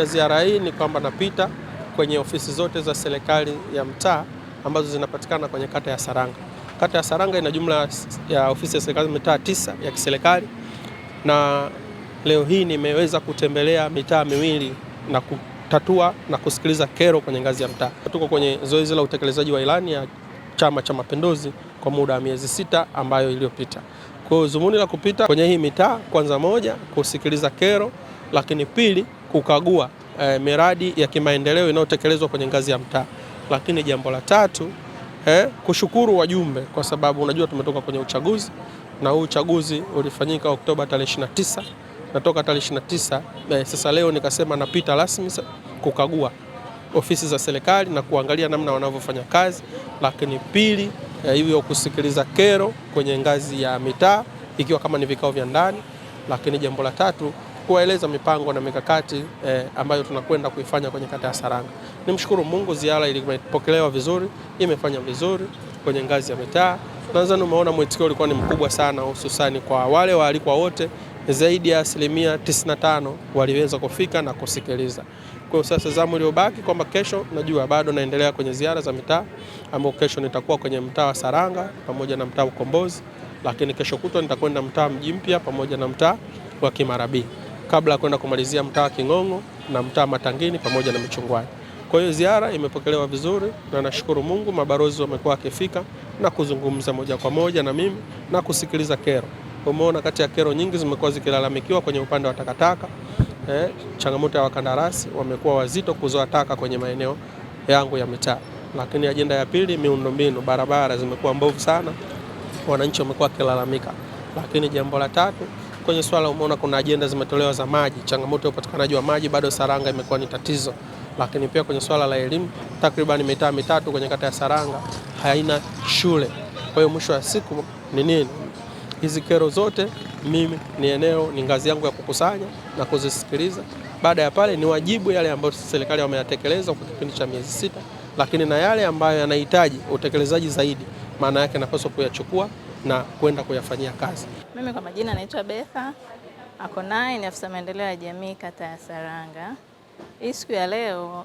ya ziara hii ni kwamba napita kwenye ofisi zote za serikali ya mtaa ambazo zinapatikana kwenye kata ya Saranga. Kata ya Saranga ina jumla ya ofisi ya serikali mitaa 9 ya kiserikali, na leo hii nimeweza kutembelea mitaa miwili na kutatua na kusikiliza kero kwenye ngazi ya mtaa. Tuko kwenye zoezi la utekelezaji wa ilani ya Chama cha Mapinduzi kwa muda wa miezi 6 ambayo iliyopita. Kwa hiyo dhumuni la kupita kwenye hii mitaa, kwanza moja, kusikiliza kero, lakini pili, kukagua miradi ya kimaendeleo inayotekelezwa kwenye ngazi ya mtaa. Lakini jambo la tatu, kushukuru wajumbe kwa sababu unajua tumetoka kwenye uchaguzi na huu uchaguzi ulifanyika Oktoba tarehe 29. Natoka tarehe 29, sasa leo nikasema napita rasmi kukagua ofisi za serikali na kuangalia namna wanavyofanya kazi, lakini pili, hivyo kusikiliza kero kwenye ngazi ya mitaa ikiwa kama ni vikao vya ndani, lakini jambo la tatu, kuwaeleza mipango na mikakati ambayo tunakwenda kuifanya kwenye kata ya Saranga. Nimshukuru Mungu, ziara ilipokelewa vizuri, imefanya vizuri kwenye ngazi ya mitaa. Nadhani umeona mwitikio ulikuwa ni mkubwa sana, hususani kwa wale waalikwa wote, zaidi ya 95% waliweza kufika na kusikiliza. Kwa sasa zamu iliyobaki kwamba kesho, najua bado naendelea kwenye ziara za mitaa, ambapo kesho nitakuwa kwenye mtaa wa Saranga pamoja na mtaa Ukombozi, lakini kesho kutwa nitakwenda mtaa Mji Mpya pamoja na mtaa wa Kimarabi, kabla kwenda kumalizia mtaa wa King'ong'o na mtaa Matangini pamoja na Michungwani. Kwa hiyo ziara imepokelewa vizuri na nashukuru Mungu, mabalozi wamekuwa wakifika na kuzungumza moja kwa moja na mimi na kusikiliza kero. Umeona kati ya kero nyingi zimekuwa zikilalamikiwa kwenye upande wa takataka. Changamoto ya wakandarasi wamekuwa wazito kuzoa taka kwenye maeneo yangu ya mitaa. Lakini ajenda ya pili, miundombinu, barabara zimekuwa mbovu sana, wananchi wamekuwa wakilalamika. Lakini jambo la tatu, kwenye swala umeona kuna ajenda zimetolewa za maji, changamoto ya upatikanaji wa maji bado Saranga imekuwa ni tatizo. Lakini pia kwenye swala la elimu, takriban mitaa mitatu kwenye kata ya Saranga haina shule. Kwa hiyo mwisho wa siku ni nini? Hizi kero zote mimi ni ngazi yangu ya kukusanya na kuzisikiliza. Baada ya pale ni wajibu yale ambayo serikali wameyatekeleza kwa kipindi cha miezi 6, lakini na yale ambayo yanahitaji utekelezaji zaidi, maana yake napaswa kuyachukua na kwenda kuyafanyia kazi. Mimi kwa majina naitwa Betha Akonai, ni afisa maendeleo ya jamii kata ya Saranga. Hii siku ya leo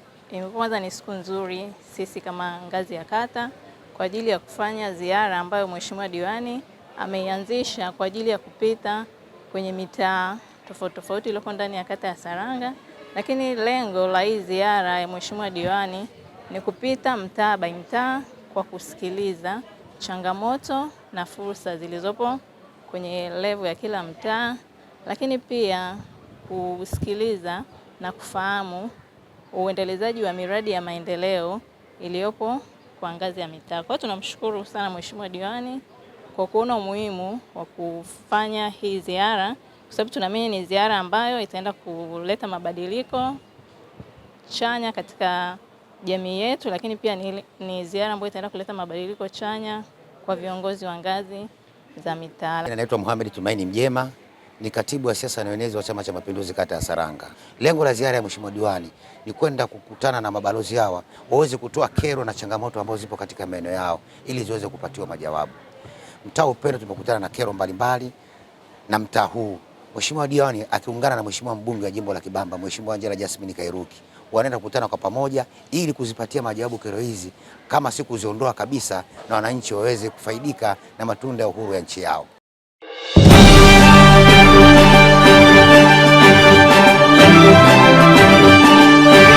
kwanza ni siku nzuri sisi kama ngazi ya kata kwa ajili ya kufanya ziara ambayo Mheshimiwa Diwani ameianzisha kwa ajili ya kupita kwenye mitaa tofauti tofauti iliyoko ndani ya kata ya Saranga. Lakini lengo la hii ziara ya Mheshimiwa Diwani ni kupita mtaa by mtaa kwa kusikiliza changamoto na fursa zilizopo kwenye level ya kila mtaa, lakini pia kusikiliza na kufahamu uendelezaji wa miradi ya maendeleo iliyopo kwa ngazi ya mitaa. Kwa hiyo tunamshukuru sana Mheshimiwa Diwani kwa kuona umuhimu wa kufanya hii ziara, kwa sababu tunaamini ni ziara ambayo itaenda kuleta mabadiliko chanya katika jamii yetu, lakini pia ni ziara ambayo itaenda kuleta mabadiliko chanya kwa viongozi wa ngazi za mitaa. Naitwa Mohamed Tumaini Mjema, ni katibu wa siasa na uenezi wa Chama cha Mapinduzi kata ya Saranga. Lengo la ziara ya Mheshimiwa Diwani ni kwenda kukutana na mabalozi hawa waweze kutoa kero na changamoto ambazo zipo katika maeneo yao ili ziweze kupatiwa majawabu. Mtaa Upendo tumekutana na kero mbalimbali, na mtaa huu Mheshimiwa Diwani akiungana na Mheshimiwa mbunge wa jimbo la Kibamba Mheshimiwa Angela Jasmine Kairuki wanaenda kukutana kwa pamoja ili kuzipatia majawabu kero hizi, kama si kuziondoa kabisa, na wananchi waweze kufaidika na matunda ya uhuru ya nchi yao.